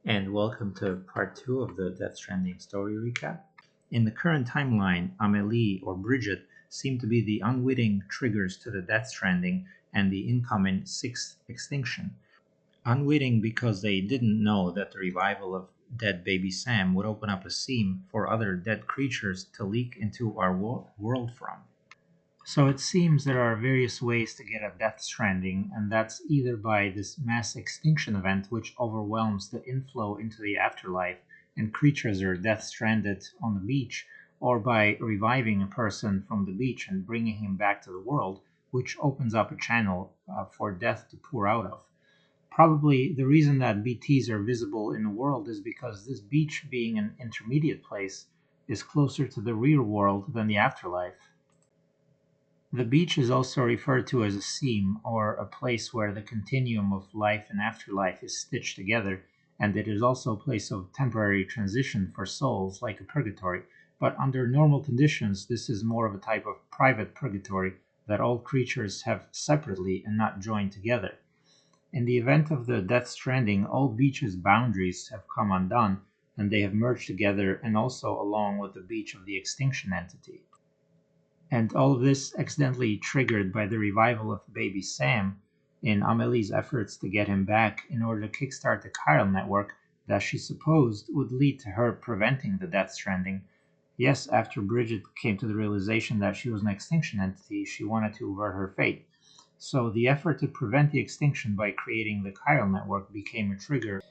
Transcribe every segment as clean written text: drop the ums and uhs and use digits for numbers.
And welcome to part 2 of the Death Stranding story recap. In the current timeline, Amelie or Bridget seem to be the unwitting triggers to the Death Stranding and the incoming sixth extinction. Unwitting because they didn't know that the revival of dead baby Sam would open up a seam for other dead creatures to leak into our world from. So it seems there are various ways to get a Death Stranding, and that's either by this mass extinction event, which overwhelms the inflow into the afterlife and creatures are death stranded on the beach, or by reviving a person from the beach and bringing him back to the world, which opens up a channel for death to pour out of. Probably the reason that BTs are visible in the world is because this beach, being an intermediate place, is closer to the real world than the afterlife. The beach is also referred to as a seam, or a place where the continuum of life and afterlife is stitched together, and it is also a place of temporary transition for souls, like a purgatory. But under normal conditions, this is more of a type of private purgatory that all creatures have separately and not joined together. In the event of the Death Stranding, all beaches' boundaries have come undone, and they have merged together and also along with the beach of the extinction entity. And all of this accidentally triggered by the revival of baby Sam in Amelie's efforts to get him back in order to kickstart the chiral network that she supposed would lead to her preventing the Death Stranding. Yes, after Bridget came to the realization that she was an extinction entity, she wanted to avert her fate. So the effort to prevent the extinction by creating the chiral network became a trigger.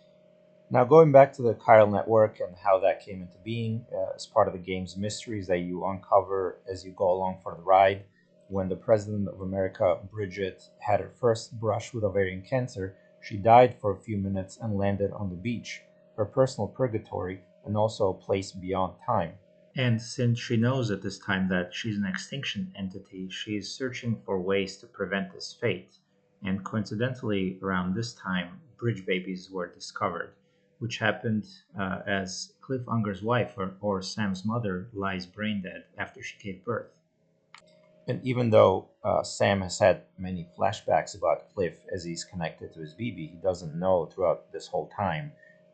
Now, going back to the chiral network and how that came into being as part of the game's mysteries that you uncover as you go along for the ride. When the President of America, Bridget, had her first brush with ovarian cancer, she died for a few minutes and landed on the beach, her personal purgatory, and also a place beyond time. And since she knows at this time that she's an extinction entity, she is searching for ways to prevent this fate. And coincidentally, around this time, bridge babies were discovered, which happened as Cliff Unger's wife, or Sam's mother, lies brain dead after she gave birth. And even though Sam has had many flashbacks about Cliff as he's connected to his BB, he doesn't know throughout this whole time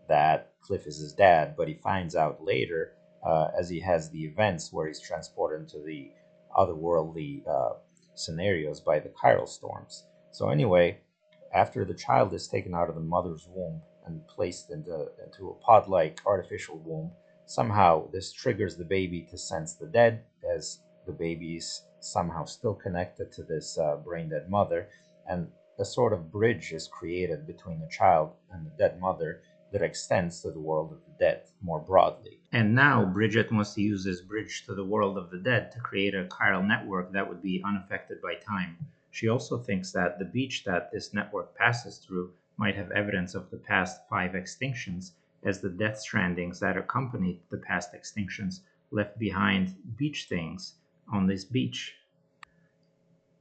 that Cliff is his dad, but he finds out later as he has the events where he's transported into the otherworldly scenarios by the chiral storms. So, anyway, after the child is taken out of the mother's womb and placed into a pod like artificial womb, somehow this triggers the baby to sense the dead, as the baby is somehow still connected to this brain dead mother, and a sort of bridge is created between the child and the dead mother that extends to the world of the dead more broadly. And now Bridget wants to use this bridge to the world of the dead to create a chiral network that would be unaffected by time. She also thinks that the beach that this network passes through might have evidence of the past 5 extinctions, as the death strandings that accompanied the past extinctions left behind beach things on this beach.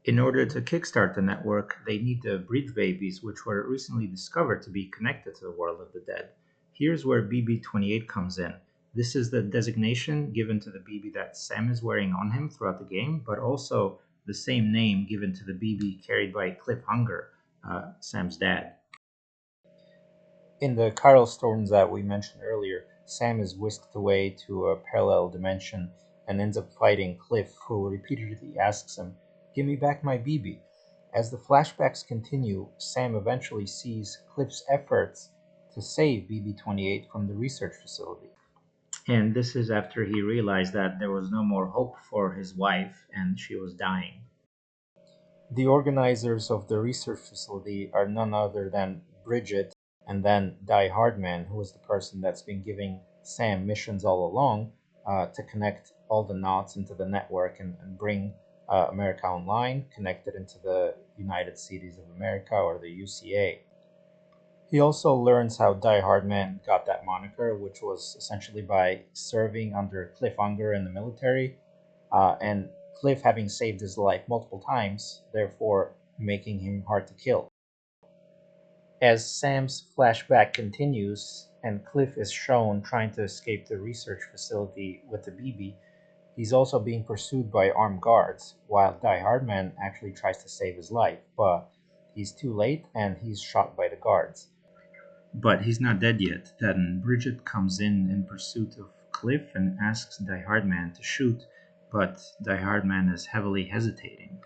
In order to kickstart the network, they need the bridge babies, which were recently discovered to be connected to the world of the dead. Here's where BB-28 comes in. This is the designation given to the BB that Sam is wearing on him throughout the game, but also the same name given to the BB carried by Cliff Hunger, Sam's dad. In the chiral storms that we mentioned earlier, Sam is whisked away to a parallel dimension and ends up fighting Cliff, who repeatedly asks him, "Give me back my BB." As the flashbacks continue, Sam eventually sees Cliff's efforts to save BB-28 from the research facility. And this is after he realized that there was no more hope for his wife and she was dying. The organizers of the research facility are none other than Bridget and then Die Hardman, who is the person that's been giving Sam missions all along to connect all the knots into the network and bring America Online connected into the United Cities of America, or the UCA. He also learns how Die Hardman got that moniker, which was essentially by serving under Cliff Unger in the military, and Cliff having saved his life multiple times, therefore making him hard to kill. As Sam's flashback continues and Cliff is shown trying to escape the research facility with the BB, he's also being pursued by armed guards, while Die Hardman actually tries to save his life, but he's too late and he's shot by the guards. But he's not dead yet. Then Bridget comes in pursuit of Cliff and asks Die Hardman to shoot, but Die Hardman is heavily hesitating.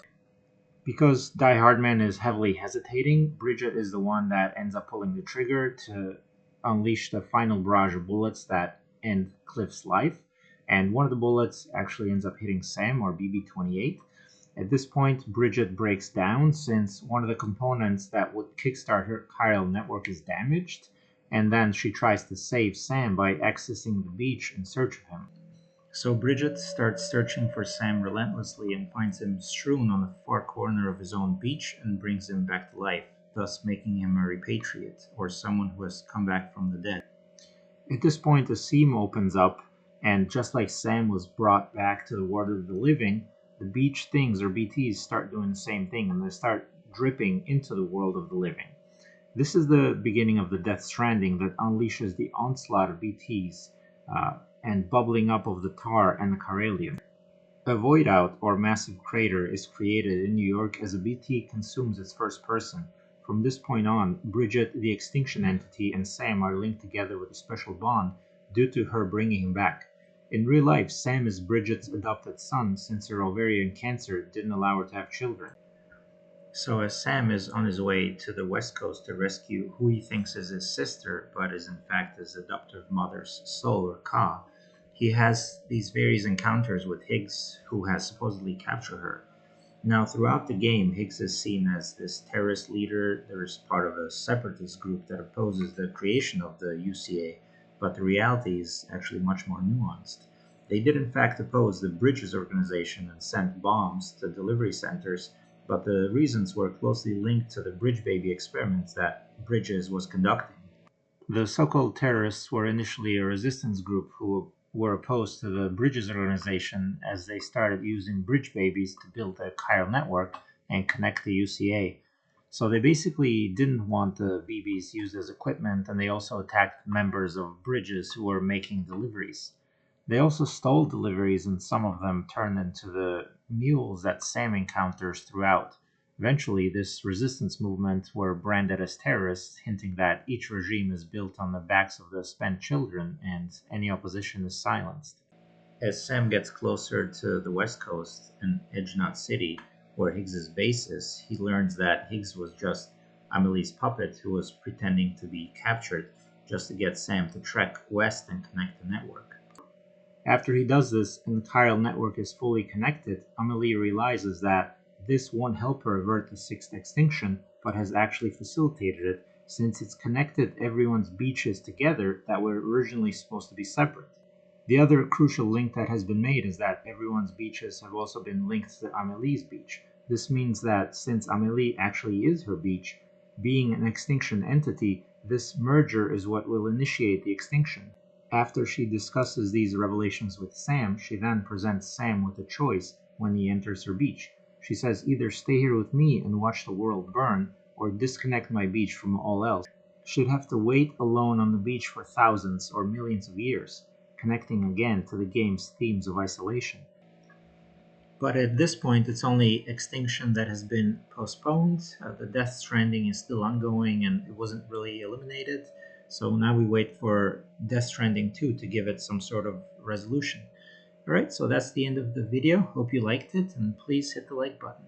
Because Die Hardman is heavily hesitating, Bridget is the one that ends up pulling the trigger to unleash the final barrage of bullets that end Cliff's life. And one of the bullets actually ends up hitting Sam, or BB 28. At this point, Bridget breaks down since one of the components that would kickstart her chiral network is damaged, and then she tries to save Sam by accessing the beach in search of him. So Bridget starts searching for Sam relentlessly and finds him strewn on the far corner of his own beach and brings him back to life, thus making him a repatriate, or someone who has come back from the dead. At this point, a seam opens up, and just like Sam was brought back to the world of the living, the beach things or BTs start doing the same thing and they start dripping into the world of the living. This is the beginning of the Death Stranding that unleashes the onslaught of BTs and bubbling up of the tar and the Karelium. A void out or massive crater is created in New York as a BT consumes its first person. From this point on, Bridget, the extinction entity, and Sam are linked together with a special bond due to her bringing him back. In real life, Sam is Bridget's adopted son since her ovarian cancer didn't allow her to have children. So, as Sam is on his way to the West Coast to rescue who he thinks is his sister, but is in fact his adoptive mother's soul or Ka, he has these various encounters with Higgs, who has supposedly captured her. Now, throughout the game, Higgs is seen as this terrorist leader. There is part of a separatist group that opposes the creation of the UCA, but the reality is actually much more nuanced. They did, in fact, oppose the Bridges organization and sent bombs to delivery centers, but the reasons were closely linked to the Bridge Baby experiments that Bridges was conducting. The so-called terrorists were initially a resistance group who were opposed to the Bridges organization as they started using bridge babies to build a chiral network and connect the UCA. So they basically didn't want the BBs used as equipment, and they also attacked members of Bridges who were making deliveries. They also stole deliveries, and some of them turned into the mules that Sam encounters throughout. Eventually, this resistance movement were branded as terrorists, hinting that each regime is built on the backs of the spent children and any opposition is silenced. As Sam gets closer to the West Coast and Edge Knot City, where Higgs's base is, he learns that Higgs was just Amelie's puppet who was pretending to be captured just to get Sam to trek west and connect the network. After he does this and the chiral network is fully connected, Amelie realizes that this won't help her avert the sixth extinction, but has actually facilitated it since it's connected everyone's beaches together that were originally supposed to be separate. The other crucial link that has been made is that everyone's beaches have also been linked to Amelie's beach. This means that since Amelie actually is her beach, being an extinction entity, this merger is what will initiate the extinction. After she discusses these revelations with Sam, she then presents Sam with a choice when he enters her beach. She says, either stay here with me and watch the world burn, or disconnect my beach from all else. She'd have to wait alone on the beach for thousands or millions of years, connecting again to the game's themes of isolation. But at this point, it's only Extinction that has been postponed. The Death Stranding is still ongoing and it wasn't really eliminated. So now we wait for Death Stranding 2 to give it some sort of resolution. Alright, so that's the end of the video. Hope you liked it and please hit the like button.